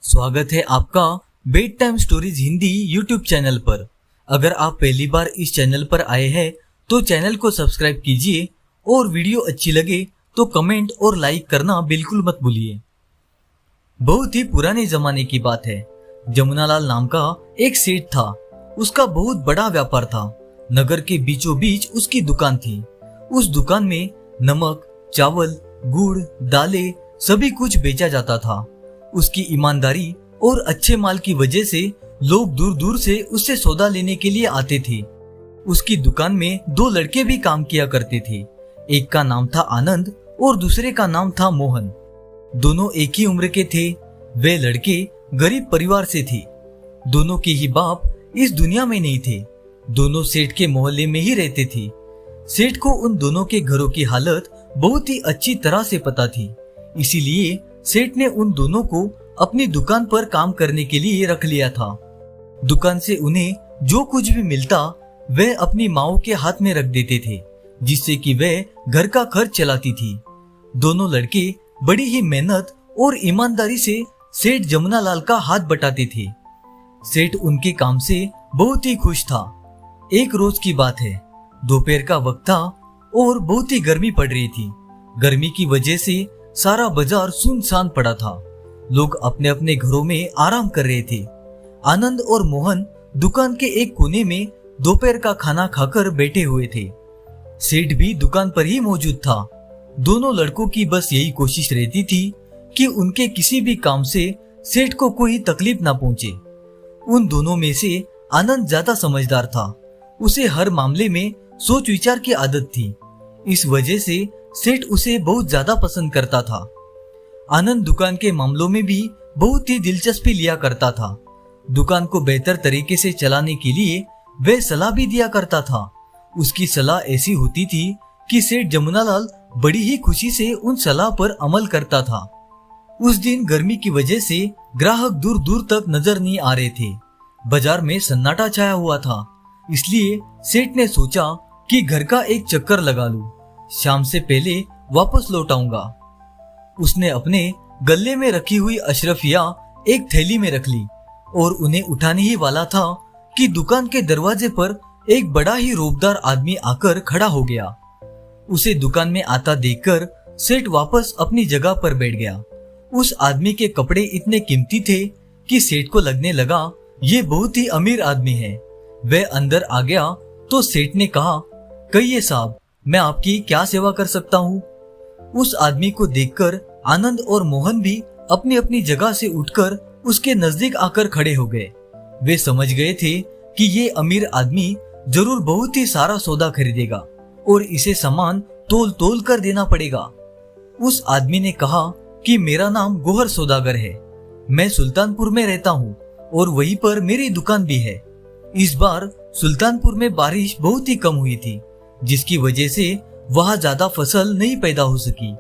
स्वागत है आपका bed time stories Hindi YouTube channel पर। अगर आप पहली बार इस चैनल पर आए हैं तो चैनल को सब्सक्राइब कीजिए और वीडियो अच्छी लगे तो कमेंट और लाइक करना बिल्कुल मत भूलिए। बहुत ही पुराने जमाने की बात है। जमुनालाल नाम का एक सेठ था। उसका बहुत बड़ा व्यापार था। नगर के बीचों बीच उसकी दुकान थी। उस दुकान में नमक, चावल, गुड़, दालें सभी कुछ बेचा जाता था। उसकी ईमानदारी और अच्छे माल की वजह से लोग दूर दूर से उससे सौदा लेने के लिए आते थे। उसकी दुकान में दो लड़के भी काम किया करते थे। एक का नाम था आनंद और दूसरे का नाम था मोहन। दोनों एक ही उम्र के थे। वे लड़के गरीब परिवार से थे। दोनों के ही बाप इस दुनिया में नहीं थे। दोनों सेठ के मोहल्ले में ही रहते थे। सेठ को उन दोनों के घरों की हालत बहुत ही अच्छी तरह से पता थी। इसीलिए सेठ ने उन दोनों को अपनी दुकान पर काम करने के लिए रख लिया था। दुकान से उन्हें जो कुछ भी मिलता वे अपनी माओ के हाथ में रख देते थे, जिससे कि वे घर का खर्च चलाती थी। दोनों लड़के बड़ी ही मेहनत और ईमानदारी से सेठ जमुनालाल का हाथ बटाते थे। सेठ उनके काम से बहुत ही खुश था। एक रोज की बात है। दोपहर का वक्त था और बहुत ही गर्मी पड़ रही थी। गर्मी की वजह से सारा बाजार सुनसान पड़ा था। लोग अपने अपने घरों में आराम कर रहे थे। आनंद और मोहन दुकान के एक कोने में दोपहर का खाना खाकर बैठे हुए थे। सेठ भी दुकान पर ही मौजूद था। दोनों लड़कों की बस यही कोशिश रहती थी कि उनके किसी भी काम से सेठ को कोई तकलीफ ना पहुंचे। उन दोनों में से आनंद ज्यादा समझदार था। उसे हर मामले में सोच विचार की आदत थी। इस वजह से सेठ उसे बहुत ज्यादा पसंद करता था। आनंद दुकान के मामलों में भी बहुत ही दिलचस्पी लिया करता था। दुकान को बेहतर तरीके से चलाने के लिए वह सलाह भी दिया करता था। उसकी सलाह ऐसी होती थी कि सेठ जमुनालाल बड़ी ही खुशी से उन सलाह पर अमल करता था। उस दिन गर्मी की वजह से ग्राहक दूर दूर तक नजर नहीं आ रहे थे। बाजार में सन्नाटा छाया हुआ था। इसलिए सेठ ने सोचा कि घर का एक चक्कर लगा लूं। शाम से पहले वापस लौट आऊंगा। उसने अपने गले में रखी हुई अशरफिया एक थैली में रख ली और उन्हें उठाने ही वाला था कि दुकान के दरवाजे पर एक बड़ा ही रौबदार आदमी आकर खड़ा हो गया। उसे दुकान में आता देखकर सेठ वापस अपनी जगह पर बैठ गया। उस आदमी के कपड़े इतने कीमती थे कि सेठ को लगने लगा ये बहुत ही अमीर आदमी है। वह अंदर आ गया तो सेठ ने कहा, कहिए साहब, मैं आपकी क्या सेवा कर सकता हूँ? उस आदमी को देखकर आनंद और मोहन भी अपनी अपनी जगह से उठकर उसके नजदीक आकर खड़े हो गए। वे समझ गए थे कि ये अमीर आदमी जरूर बहुत ही सारा सौदा खरीदेगा और इसे सामान तोल तोल कर देना पड़ेगा। उस आदमी ने कहा कि मेरा नाम गोहर सौदागर है। मैं सुल्तानपुर में रहता हूँ और वहीं पर मेरी दुकान भी है। इस बार सुल्तानपुर में बारिश बहुत ही कम हुई थी, जिसकी वजह से वहां ज्यादा फसल नहीं पैदा हो सकी।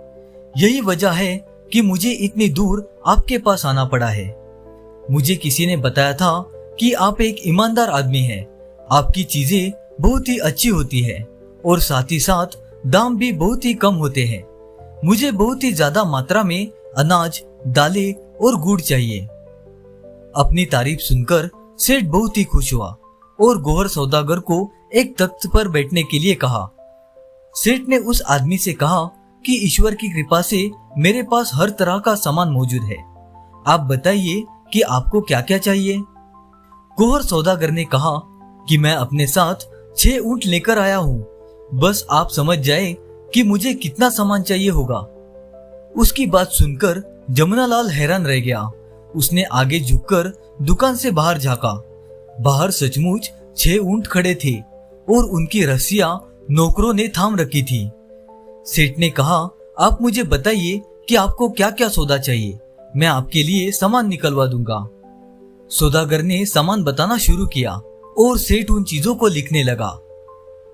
यही वजह है कि मुझे इतनी दूर आपके पास आना पड़ा है। मुझे किसी ने बताया था कि आप एक ईमानदार आदमी हैं। आपकी चीजें बहुत ही अच्छी होती है और साथ ही साथ दाम भी बहुत ही कम होते हैं। मुझे बहुत ही ज्यादा मात्रा में अनाज, दालें और गुड़ चाहिए। अपनी तारीफ सुनकर सेठ बहुत ही खुश हुआ और गोहर सौदागर को एक तख्त पर बैठने के लिए कहा। सेठ ने उस आदमी से कहा कि ईश्वर की कृपा से मेरे पास हर तरह का सामान मौजूद है। आप बताइए कि आपको क्या क्या चाहिए? गोहर सौदागर ने कहा कि मैं अपने साथ 6 ऊंट लेकर आया हूँ। बस आप समझ जाए कि मुझे कितना सामान चाहिए होगा। उसकी बात सुनकर जमुनालाल हैरान रह गया। उसने आगे झुककर दुकान से बाहर झांका। बाहर सचमुच 6 ऊंट खड़े थे और उनकी रस्सियां नौकरों ने थाम रखी थी। सेठ ने कहा, आप मुझे बताइए कि आपको क्या क्या सौदा चाहिए, मैं आपके लिए सामान निकलवा दूंगा। सौदागर ने सामान बताना शुरू किया और सेठ उन चीजों को लिखने लगा।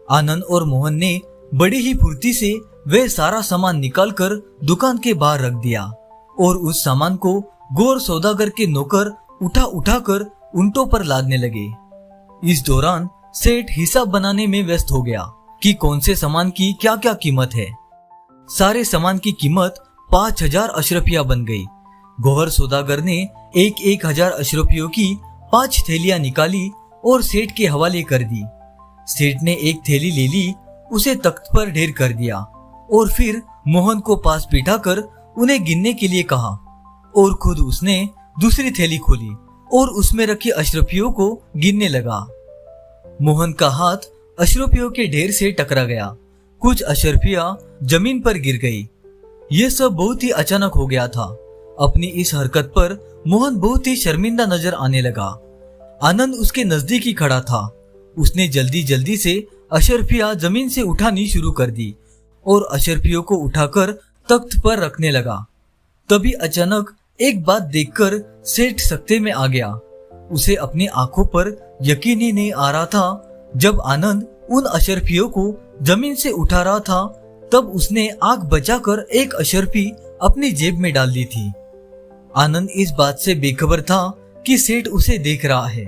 आनंद और मोहन ने बड़ी ही फुर्ती से वे सारा सामान निकालकर दुकान के बाहर रख दिया और उस सामान को गोहर सौदागर के नौकर उठा उठाकर ऊंटों पर लादने लगे। इस दौरान सेठ हिसाब बनाने में व्यस्त हो गया कि कौन से सामान की क्या क्या कीमत है। सारे सामान की कीमत 5000 अशरफिया बन गई। गोहर सौदागर ने एक 1000 अशरफियों की 5 थैलियां निकाली और सेठ के हवाले कर दी। सेठ ने एक थैली ले ली, उसे तख्त पर ढेर कर दिया और फिर मोहन को पास बिठाकर उन्हें गिनने के लिए कहा और खुद उसने दूसरी थैली खोली और उसमें रखी अशरफियों को गिनने लगा। मोहन का हाथ अशरफियों के ढेर से टकरा गया। कुछ अशरफियां जमीन पर गिर गई। ये सब बहुत ही अचानक हो गया था। अपनी इस हरकत पर मोहन बहुत ही शर्मिंदा नजर आने लगा। आनंद उसके नजदीक ही खड़ा था। उसने जल्दी जल्दी से अशरफियां जमीन से उठानी शुरू कर दी और अशरफियों को उठाकर तख्त पर रखने लगा। तभी अचानक एक बात देखकर सेठ सकते में आ गया। उसे अपनी आंखों पर यकीन ही नहीं आ रहा था। जब आनंद उन अशरफियों को जमीन से उठा रहा था तब उसने आंख बचाकर एक अशरफी अपनी जेब में डाल दी थी। आनंद इस बात से बेखबर था कि सेठ उसे देख रहा है।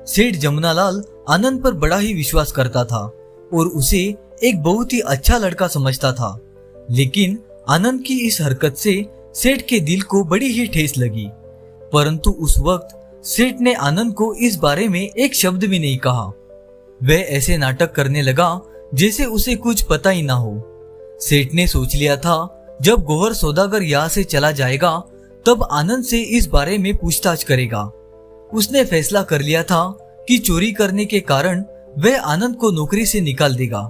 सेठ जमुनालाल आनंद पर बड़ा ही विश्वास करता था और उसे एक बहुत ही अच्छा लड़का समझता था। लेकिन आनंद की इस हरकत से सेठ के दिल को बड़ी ही ठेस लगी। परंतु उस वक्त सेठ ने आनंद को इस बारे में एक शब्द भी नहीं कहा। वह ऐसे नाटक करने लगा जैसे उसे कुछ पता ही ना हो। सेठ ने सोच लिया था जब गौहर सौदागर यहाँ से चला जाएगा तब आनंद से इस बारे में पूछताछ करेगा। उसने फैसला कर लिया था कि चोरी करने के कारण वह आनंद को नौकरी से निकाल देगा।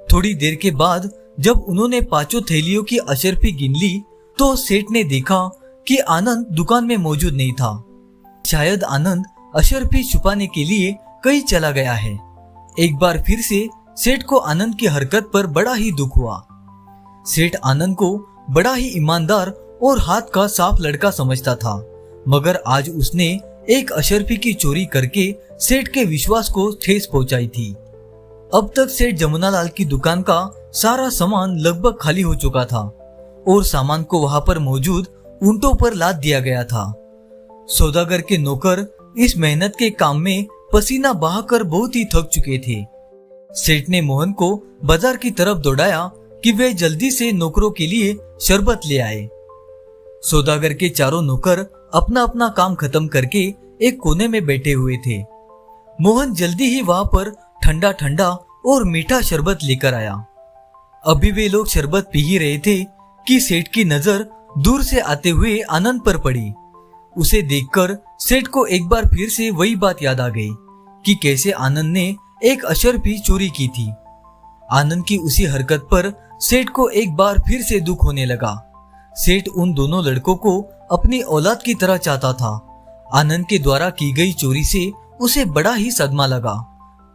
थोड़ी देर के बाद जब उन्होंने 5 थैलियों की अशरफी गिन ली तो सेठ ने देखा कि आनंद दुकान में मौजूद नहीं था। शायद आनंद अशरफी छुपाने के लिए कहीं चला गया है। एक बार फिर से सेठ को आनंद की हरकत पर बड़ा ही दुख हुआ। सेठ आनंद को बड़ा ही ईमानदार और हाथ का साफ लड़का समझता था, मगर आज उसने एक अशरफी की चोरी करके सेठ के विश्वास को ठेस पहुंचाई थी। अब तक सेठ जमुनालाल की दुकान का सारा सामान लगभग खाली हो चुका था और सामान को वहां पर मौजूद ऊंटों पर लाद दिया गया था। सौदागर के नौकर इस मेहनत के काम में पसीना बहाकर बहुत ही थक चुके थे। सेठ ने मोहन को बाजार की तरफ दौड़ाया कि वे जल्दी से नौकरों के लिए शरबत ले आए। सौदागर के चारों नौकर अपना अपना काम खत्म करके एक कोने में बैठे हुए थे। मोहन जल्दी ही वहां पर ठंडा ठंडा और मीठा शरबत लेकर आया। अभी वे लोग शरबत पी ही रहे थे कि सेठ की नजर दूर से आते हुए आनंद पर पड़ी। उसे देखकर सेठ को एक बार फिर से वही बात याद आ गई कि कैसे आनंद ने एक अशरफी चोरी की थी। आनंद की उसी हरकत पर सेठ को एक बार फिर से दुख होने लगा। सेठ उन दोनों लड़कों को अपनी औलाद की तरह चाहता था। आनंद के द्वारा की गई चोरी से उसे बड़ा ही सदमा लगा।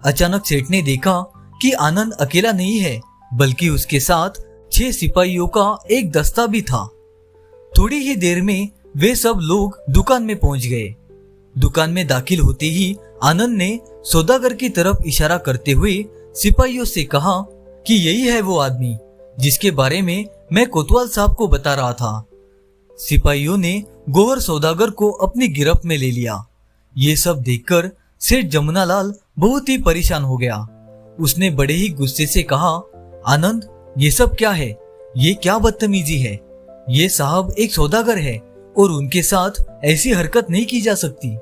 अचानक सेठ ने देखा कि आनंद अकेला नहीं है, बल्कि उसके साथ 6 सिपाहियों का एक दस्ता भी था। थोड़ी ही देर में वे सब लोग दुकान में पहुंच गए। दुकान में दाखिल होते ही आनंद ने सौदागर की तरफ इशारा करते हुए सिपाहियों से कहा कि यही है वो आदमी जिसके बारे में मैं कोतवाल साहब को बता रहा था। सिपाहियों ने गौहर सौदागर को अपनी गिरफ्त में ले लिया। ये सब देखकर सेठ जमुनालाल बहुत ही परेशान हो गया। उसने बड़े ही गुस्से से कहा, आनंद, ये सब क्या है? ये क्या बदतमीजी है? ये साहब एक सौदागर है और उनके साथ ऐसी हरकत नहीं की जा सकती।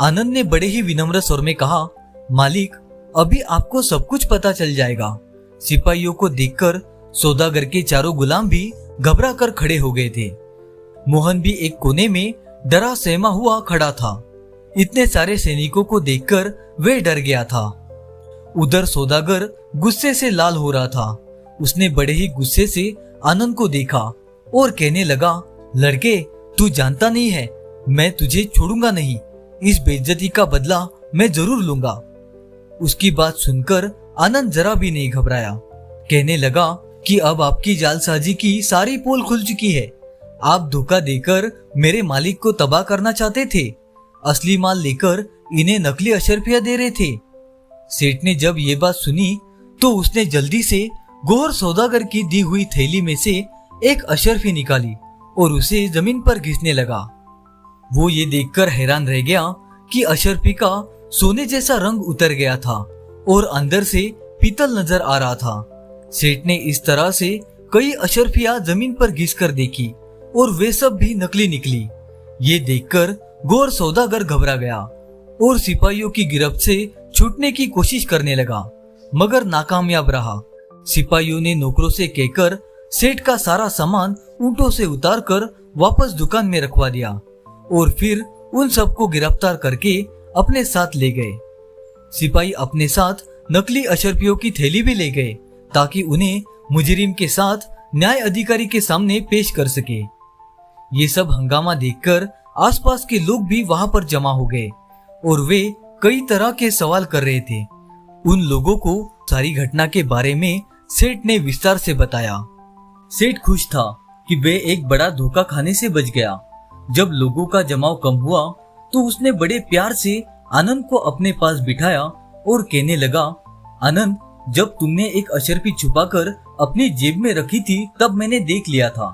आनंद ने बड़े ही विनम्र स्वर में कहा, मालिक, अभी आपको सब कुछ पता चल जाएगा। सिपाहियों को देखकर सौदागर के चारों गुलाम भी घबरा कर खड़े हो गए थे। मोहन भी एक कोने में डरा सहमा हुआ खड़ा था। इतने सारे सैनिकों को देखकर वे डर गया था। उधर सौदागर गुस्से से लाल हो रहा था। उसने बड़े ही गुस्से से आनंद को देखा और कहने लगा, लड़के, तू जानता नहीं है, मैं तुझे छोड़ूंगा नहीं। इस बेइज्जती का बदला मैं जरूर लूंगा। उसकी बात सुनकर आनंद जरा भी नहीं घबराया। कहने लगा कि अब आपकी जालसाजी की सारी पोल खुल चुकी है। आप धोखा देकर मेरे मालिक को तबाह करना चाहते थे। असली माल लेकर इन्हें नकली अशरफियां दे रहे थे। सेठ ने जब ये बात सुनी तो उसने जल्दी से गौहर सौदागर की दी हुई थैली में से एक अशरफी निकाली और उसे जमीन पर घिसने लगा। वो ये देखकर हैरान रह गया कि अशरफी का सोने जैसा रंग उतर गया था और अंदर से पीतल नजर आ रहा था। सेठ ने इस तरह से कई अशरफियां जमीन पर घिसकर देखी और वे सब भी नकली निकली। ये देखकर गोर सौदागर घबरा गया और सिपाहियों की गिरफ्त से छूटने की कोशिश करने लगा, मगर नाकामयाब रहा। सिपाहियों ने नौकरों से कहकर सेठ का सारा सामान ऊंटों से उतारकर वापस दुकान में रखवा दिया और फिर उन सबको गिरफ्तार करके अपने साथ ले गए। सिपाही अपने साथ नकली अशर्फियों की थैली भी ले गए ताकि उन्हें मुजरिम के साथ न्याय अधिकारी के सामने पेश कर सके। ये सब हंगामा देखकर आसपास के लोग भी वहां पर जमा हो गए और वे कई तरह के सवाल कर रहे थे। उन लोगों को सारी घटना के बारे में सेठ ने विस्तार से बताया। सेठ खुश था कि वे एक बड़ा धोखा खाने से बच गया। जब लोगों का जमाव कम हुआ तो उसने बड़े प्यार से आनंद को अपने पास बिठाया और कहने लगा, आनंद, जब तुमने एक अशर्फी छुपाकर अपनी जेब में रखी थी तब मैंने देख लिया था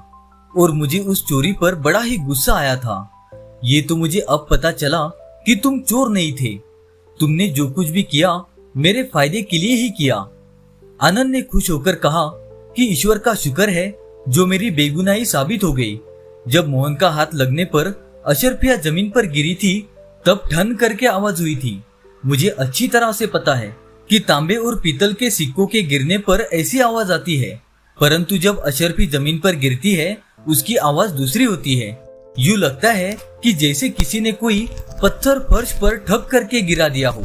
और मुझे उस चोरी पर बड़ा ही गुस्सा आया था। ये तो मुझे अब पता चला कि तुम चोर नहीं थे। तुमने जो कुछ भी किया मेरे फायदे के लिए ही किया। आनंद ने खुश होकर कहा कि ईश्वर का शुक्र है जो मेरी बेगुनाही साबित हो गई। जब मोहन का हाथ लगने पर अशर्फिया जमीन पर गिरी थी तब ठन करके आवाज हुई थी। मुझे अच्छी तरह से पता है कि तांबे और पीतल के सिक्कों के गिरने पर ऐसी आवाज आती है, परंतु जब अशर्फी जमीन पर गिरती है उसकी आवाज दूसरी होती है। यूं लगता है कि जैसे किसी ने कोई पत्थर फर्श पर ठप करके गिरा दिया हो।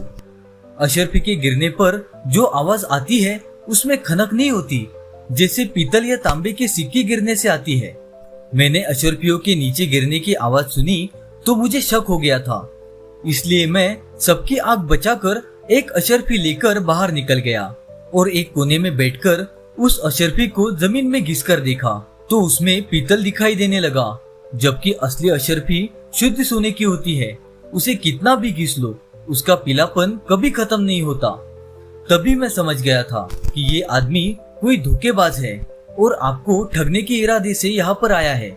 अशर्फी के गिरने पर जो आवाज आती है उसमें खनक नहीं होती जैसे पीतल या तांबे के सिक्के गिरने से आती है। मैंने अशर्फियों के नीचे गिरने की आवाज सुनी तो मुझे शक हो गया था, इसलिए मैं सबकी आंख बचाकर एक अशर्फी लेकर बाहर निकल गया और एक कोने में बैठकर उस अशर्फी को जमीन में घिसकर देखा तो उसमें पीतल दिखाई देने लगा, जबकि असली अशर्फी शुद्ध सोने की होती है। उसे कितना भी घिस लो उसका पीलापन कभी खत्म नहीं होता। तभी मैं समझ गया था कि ये आदमी कोई धोखेबाज है और आपको ठगने के इरादे से यहाँ पर आया है।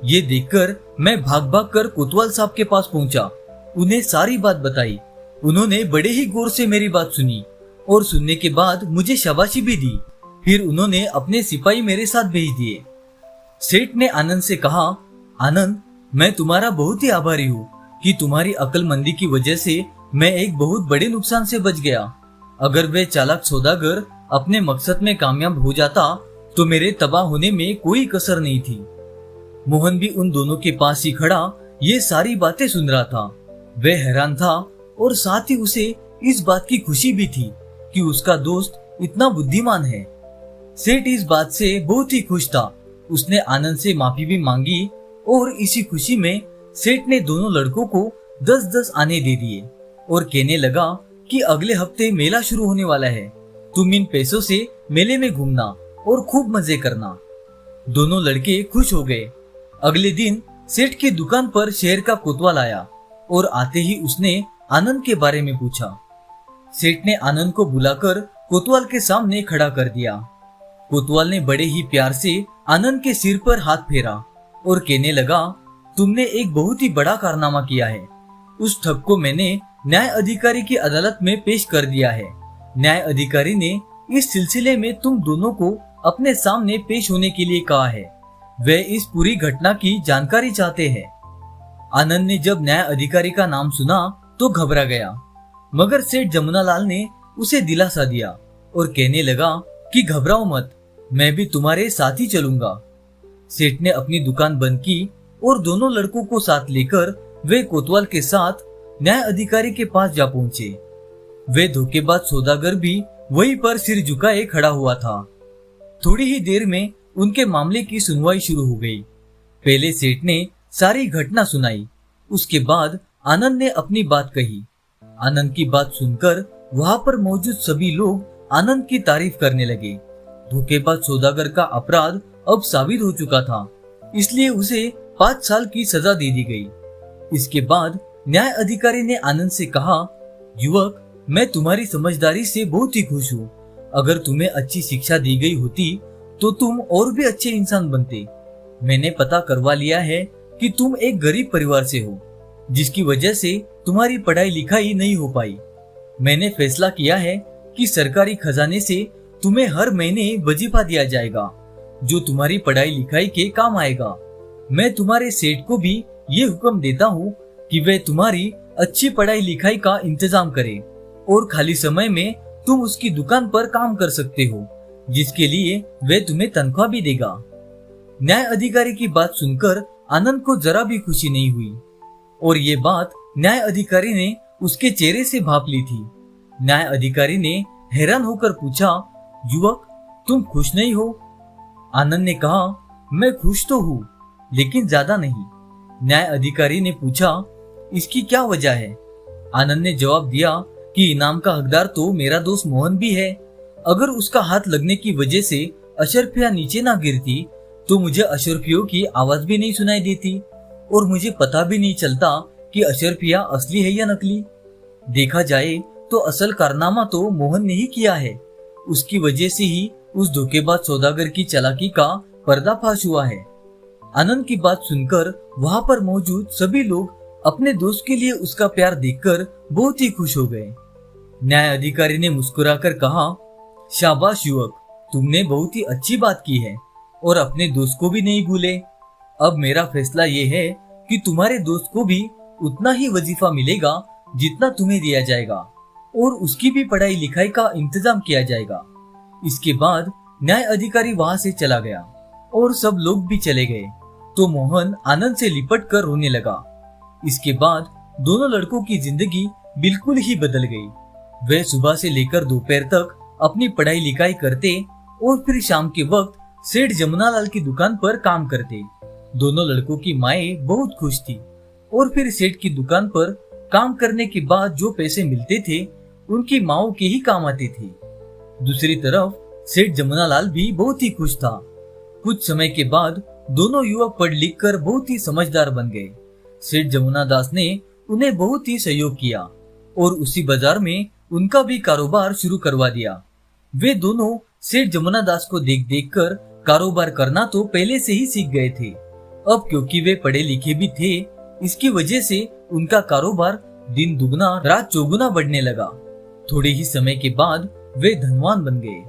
ये देखकर मैं भाग भाग कर कोतवाल साहब के पास पहुंचा, उन्हें सारी बात बताई। उन्होंने बड़े ही गौर से मेरी बात सुनी और सुनने के बाद मुझे शाबाशी भी दी। फिर उन्होंने अपने सिपाही मेरे साथ भेज दिए। सेठ ने आनंद से कहा, आनंद, मैं तुम्हारा बहुत ही आभारी हूँ कि तुम्हारी अक्लमंदी की वजह से मैं एक बहुत बड़े नुकसान से बच गया। अगर वे चालाक सौदागर अपने मकसद में कामयाब हो जाता तो मेरे तबाह होने में कोई कसर नहीं थी। मोहन भी उन दोनों के पास ही खड़ा ये सारी बातें सुन रहा था। वह हैरान था और साथ ही उसे इस बात की खुशी भी थी कि उसका दोस्त इतना बुद्धिमान है। सेठ इस बात से बहुत ही खुश था। उसने आनंद से माफी भी मांगी और इसी खुशी में सेठ ने दोनों लड़कों को 10-10 आने दे दिए और कहने लगा कि अगले हफ्ते मेला शुरू होने वाला है, तुम इन पैसों से मेले में घूमना और खूब मजे करना। दोनों लड़के खुश हो गए। अगले दिन सेठ की दुकान पर शहर का कोतवाल आया और आते ही उसने आनंद के बारे में पूछा। सेठ ने आनंद को बुलाकर कोतवाल के सामने खड़ा कर दिया। कोतवाल ने बड़े ही प्यार से आनंद के सिर पर हाथ फेरा और कहने लगा, तुमने एक बहुत ही बड़ा कारनामा किया है। उस ठग को मैंने न्याय अधिकारी की अदालत में पेश कर दिया है। न्याय अधिकारी ने इस सिलसिले में तुम दोनों को अपने सामने पेश होने के लिए कहा है। वे इस पूरी घटना की जानकारी चाहते हैं। आनंद ने जब न्याय अधिकारी का नाम सुना तो घबरा गया, मगर सेठ जमुनालाल ने उसे दिलासा दिया और कहने लगा कि घबराओ मत, मैं भी तुम्हारे साथ ही चलूंगा। सेठ ने अपनी दुकान बंद की और दोनों लड़कों को साथ लेकर वे कोतवाल के साथ न्याय अधिकारी के पास जा पहुंचे। वे धोखेबाज सौदागर भी वहीं पर सिर झुकाए खड़ा हुआ था। थोड़ी ही देर में उनके मामले की सुनवाई शुरू हो गई। पहले सेठ ने सारी घटना सुनाई, उसके बाद आनंद ने अपनी बात कही। आनंद की बात सुनकर वहां पर मौजूद सभी लोग आनंद की तारीफ करने लगे। धोखेबाज सौदागर का अपराध अब साबित हो चुका था, इसलिए उसे 5 साल की सजा दे दी गई। इसके बाद न्याय अधिकारी ने आनंद से कहा, युवक, मैं तुम्हारी समझदारी से बहुत ही खुश हूँ। अगर तुम्हें अच्छी शिक्षा दी गई होती तो तुम और भी अच्छे इंसान बनते। मैंने पता करवा लिया है कि तुम एक गरीब परिवार से हो, जिसकी वजह से तुम्हारी पढ़ाई लिखाई नहीं हो पाई। मैंने फैसला किया है कि सरकारी खजाने से तुम्हें हर महीने वजीफा दिया जाएगा, जो तुम्हारी पढ़ाई लिखाई के काम आएगा। मैं तुम्हारे सेठ को भी ये हुक्म देता हूँ कि वे तुम्हारी अच्छी पढ़ाई लिखाई का इंतजाम करे और खाली समय में तुम उसकी दुकान पर काम कर सकते हो, जिसके लिए वे तुम्हें तनख्वाह भी देगा। न्याय अधिकारी की बात सुनकर आनंद को जरा भी खुशी नहीं हुई और ये बात न्याय अधिकारी ने उसके चेहरे से भाप ली थी। न्याय अधिकारी ने हैरान होकर पूछा, युवक, तुम खुश नहीं हो? आनंद ने कहा, मैं खुश तो हूँ, लेकिन ज्यादा नहीं। न्याय अधिकारी ने पूछा, इसकी क्या वजह है? आनंद ने जवाब दिया कि इनाम का हकदार तो मेरा दोस्त मोहन भी है। अगर उसका हाथ लगने की वजह से अशरफिया नीचे ना गिरती तो मुझे अशरफियों की आवाज भी नहीं सुनाई देती और मुझे पता भी नहीं चलता कि अशरफिया असली है या नकली। देखा जाए तो असल कारनामा तो मोहन ने ही किया है। उसकी वजह से ही उस धोखेबाज सौदागर की चालाकी का पर्दाफाश हुआ है। आनंद की बात सुनकर वहां पर मौजूद सभी लोग अपने दोस्त के लिए उसका प्यार देखकर बहुत ही खुश हो गए। न्याय अधिकारी ने मुस्कुराकर कहा, शाबाश युवक, तुमने बहुत ही अच्छी बात की है और अपने दोस्त को भी नहीं भूले। अब मेरा फैसला ये है कि तुम्हारे दोस्त को भी उतना ही वजीफा मिलेगा जितना तुम्हें दिया जाएगा और उसकी भी पढ़ाई लिखाई का इंतजाम किया जाएगा। इसके बाद न्याय अधिकारी वहां से चला गया और सब लोग भी चले गए तो मोहन आनंद से लिपट कर रोने लगा। इसके बाद दोनों लड़कों की जिंदगी बिल्कुल ही बदल गई। वे सुबह से लेकर दोपहर तक अपनी पढ़ाई लिखाई करते और फिर शाम के वक्त सेठ जमुनालाल की दुकान पर काम करते। दोनों लड़कों की माएं बहुत खुश थी और फिर सेठ की दुकान पर काम करने के बाद जो पैसे मिलते थे उनकी माओं के ही काम आते थे। दूसरी तरफ सेठ जमुनालाल भी बहुत ही खुश था। कुछ समय के बाद दोनों युवक पढ़ लिख कर बहुत ही समझदार बन गए। सेठ जमुना दास ने उन्हें बहुत ही सहयोग किया और उसी बाजार में उनका भी कारोबार शुरू करवा दिया। वे दोनों सेठ जमुना दास को देख देख कर कारोबार करना तो पहले से ही सीख गए थे। अब क्योंकि वे पढ़े लिखे भी थे, इसकी वजह से उनका कारोबार दिन दुगना रात चौगुना बढ़ने लगा। थोड़े ही समय के बाद वे धनवान बन गए।